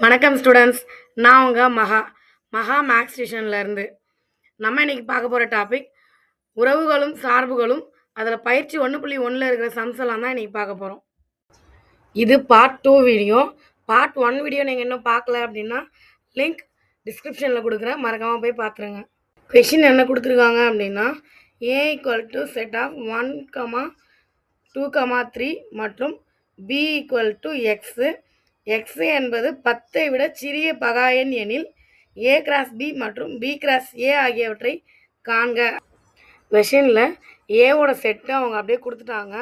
வணக்கம் ஸ்டூடெண்ட்ஸ். நான் உங்கள் மகா மேக்ஸ் டியூஷன்லேருந்து நம்ம இன்றைக்கி பார்க்க போகிற டாபிக் உறவுகளும் சார்புகளும். அதில் பயிற்சி 1.1 இருக்கிற சம்ஸ் எல்லாம் தான் இன்றைக்கி பார்க்க போகிறோம். இது பார்ட் 2 வீடியோ. பார்ட் 1 வீடியோ நீங்கள் இன்னும் பார்க்கல அப்படின்னா லிங்க் டிஸ்கிரிப்ஷனில் கொடுக்குறேன், மறக்காமல் போய் பார்த்துருங்க. கொஷின் என்ன கொடுத்துருக்காங்க அப்படின்னா a = செட் ஆஃப் 1, 2, 3 மற்றும் b = x. x என்பது 10ஐ விட சிறிய பகா எண் எனில் a கிராஸ் b மற்றும் b கிராஸ் a ஆகியவற்றை காண்க. கொஷனில் ஏவோட செட்டு அவங்க அப்படியே கொடுத்துட்டாங்க,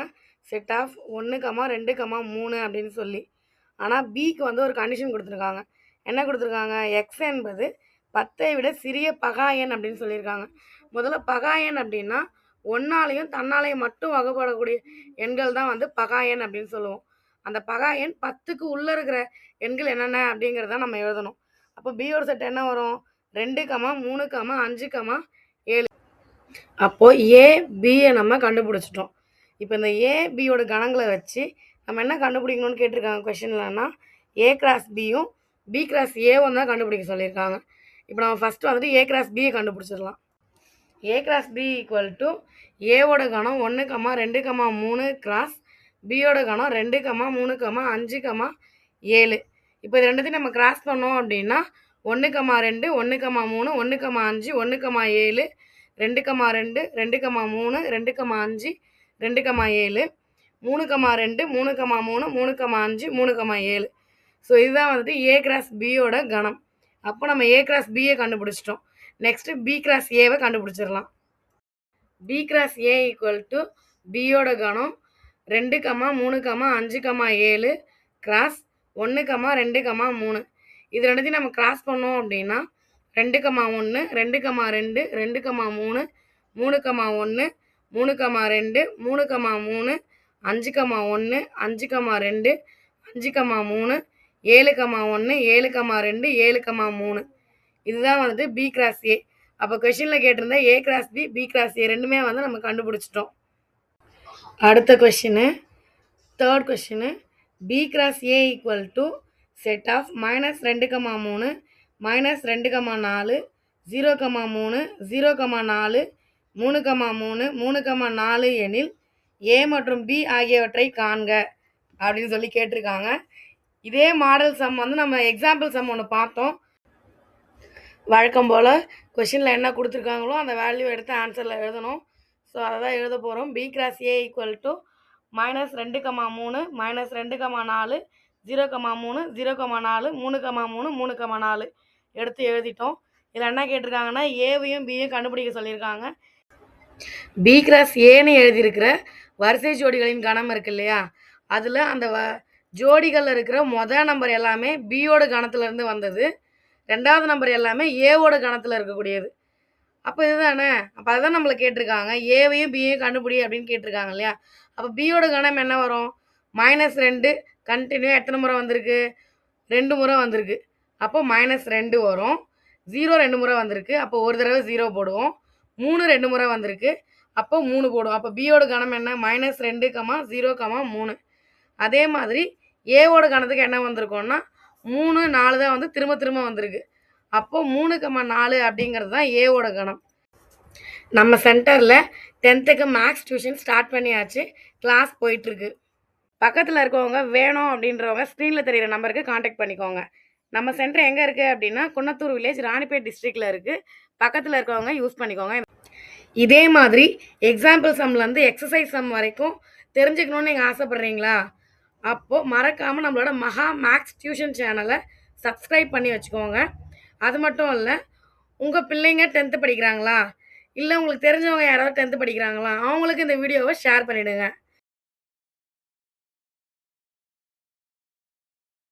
செட் ஆஃப் 1, 2, 3 அப்படின்னு சொல்லி. ஆனால் பிக்கு வந்து ஒரு கண்டிஷன் கொடுத்துருக்காங்க. என்ன கொடுத்துருக்காங்க? எக்ஸ் என்பது 10ஐ விட சிறிய பகா எண் அப்படின்னு சொல்லியிருக்காங்க. முதல்ல பகா எண் அப்படின்னா ஒன்னாலையும் தன்னாலையும் மட்டும் வகைப்படக்கூடிய எண்கள் தான் வந்து பகா எண் அப்படின்னு சொல்லுவோம். அந்த பகா எண் 10க்கு உள்ளே இருக்கிற எண்கள் என்னென்ன அப்படிங்கிறத நம்ம எழுதணும். அப்போ பியோட செட் என்ன வரும்? 2, 3, 5, 7. அப்போது ஏ பியை நம்ம கண்டுபிடிச்சிட்டோம். இப்போ இந்த ஏ பியோட கணங்களை வச்சு நம்ம என்ன கண்டுபிடிக்கணும்னு கேட்டிருக்காங்க கொஷின்லன்னா ஏ கிராஸ் பியும் பி கிராஸ் ஏவும் தான் கண்டுபிடிக்க சொல்லியிருக்காங்க. இப்போ நம்ம ஃபஸ்ட்டு வந்துட்டு ஏ கிராஸ் பியை கண்டுபிடிச்சிடலாம். ஏ கிராஸ் பி = ஏவோட கணம் 1, 2, 3 கிராஸ் பியோட கணம் 2, 3, 5, 7. இப்போ இது ரெண்டுத்தையும் நம்ம கிராஸ் பண்ணோம் அப்படின்னா 1, 2, 1, 3, 1, 5, 1, 7, 2, 2, 2, 3, 2, 5, 2, 7, 3, 2, 3, 3, 3, 5, 3, 7. ஸோ இதுதான் வந்துட்டு ஏ கிராஸ் பியோட கணம். அப்போ நம்ம ஏ கிராஸ் பியை கண்டுபிடிச்சிட்டோம். நெக்ஸ்ட்டு பி கிராஸ் ஏவை கண்டுபிடிச்சிடலாம். பி கிராஸ் ஏ = பியோட கணம் 2, 3, 5, 7 கிராஸ் 1, 2, 3. இது ரெண்டுத்தையும் நம்ம கிராஸ் பண்ணோம் அப்படின்னா 2, 1, 2, 2, 2, 3, 3, 1, 3, 2, 3, 3, 5, 1, 5, 2, 5, 3, 7, 1, 7, 2, 7, 3. இதுதான் வந்துட்டு பி கிராஸ் ஏ. அப்போ கொஷினில் கேட்டிருந்தா A cross B, B cross A ரெண்டுமே வந்து நம்ம கண்டுபிடிச்சிட்டோம். அடுத்த question, third question. B cross A = set of -2, 3, -2, 4, 0, 3, 0, 4, 3, 3, 3, 4 எனில் ஏ மற்றும் பி ஆகியவற்றை காண்க அப்படின்னு சொல்லி கேட்டிருக்காங்க. இதே மாடல் சம் வந்து நம்ம எக்ஸாம்பிள் சம் ஒன்று பார்த்தோம். வழக்கம் போல் கொஷினில் என்ன கொடுத்துருக்காங்களோ அந்த வேல்யூ எடுத்து ஆன்சரில் எழுதணும். ஸோ அதை தான் எழுத போகிறோம். பி கிராஸ் ஏ = -2, 3, -2, 4, 0, 3, 0, 4, 3, 3, 4 எடுத்து எழுதிட்டோம். இதில் என்ன கேட்டிருக்காங்கன்னா ஏவையும் பியும் கண்டுபிடிக்க சொல்லியிருக்காங்க. பி கிராஸ் ஏன்னு எழுதியிருக்கிற வரிசை ஜோடிகளின் கணம் இருக்கு இல்லையா, அதில் அந்த ஜோடிகளில் இருக்கிற மொதல் நம்பர் எல்லாமே பியோட கணத்துலேருந்து வந்தது, ரெண்டாவது நம்பர் எல்லாமே ஏவோட கணத்தில் இருக்கக்கூடியது. அப்போ இதுதானே, அப்போ அதுதான் நம்மளை கேட்டிருக்காங்க. ஏவையும் பியையும் கண்டுபிடி அப்படின்னு கேட்டிருக்காங்க இல்லையா. அப்போ பியோட கணம் என்ன வரும்? -2 கண்டினியூ எத்தனை முறை வந்திருக்கு? 2 முறை வந்திருக்கு. அப்போ -2 வரும். 0 2 முறை வந்திருக்கு, அப்போ ஒரு தடவை 0 போடுவோம். 3 2 முறை வந்திருக்கு, அப்போ 3 போடுவோம். அப்போ பியோட கணம் என்ன? -2, 0, 3. அதே மாதிரி ஏவோட கணத்துக்கு என்ன வந்திருக்கோன்னா 3, 4 தான் வந்து திரும்ப திரும்ப வந்திருக்கு. அப்போது 3, 4 அப்படிங்கிறது தான் ஏவோட கணம். நம்ம சென்டரில் 10th மேக்ஸ் டியூஷன் ஸ்டார்ட் பண்ணியாச்சு, கிளாஸ் போயிட்டுருக்கு. பக்கத்தில் இருக்கவங்க வேணும் அப்படின்றவங்க ஸ்க்ரீனில் தெரிகிற நம்பருக்கு காண்டாக்ட் பண்ணிக்கோங்க. நம்ம சென்டர் எங்கே இருக்குது அப்படின்னா குன்னத்தூர் வில்லேஜ், ராணிப்பேட் டிஸ்ட்ரிக்டில் இருக்குது. பக்கத்தில் இருக்கவங்க யூஸ் பண்ணிக்கோங்க. இதே மாதிரி எக்ஸாம்பிள் சம்லேருந்து எக்ஸசைஸ் சம் வரைக்கும் தெரிஞ்சுக்கணுன்னு நீங்கள் ஆசைப்பட்றீங்களா? அப்போது மறக்காமல் நம்மளோட மகா மேக்ஸ் டியூஷன் சேனலை சப்ஸ்கிரைப் பண்ணி வச்சுக்கோங்க. அது மட்டும் இல்லை, உங்கள் பிள்ளைங்க 10th படிக்கிறாங்களா, இல்லை உங்களுக்கு தெரிஞ்சவங்க யாராவது 10th படிக்கிறாங்களா, அவங்களுக்கு இந்த வீடியோவை ஷேர் பண்ணிவிடுங்க.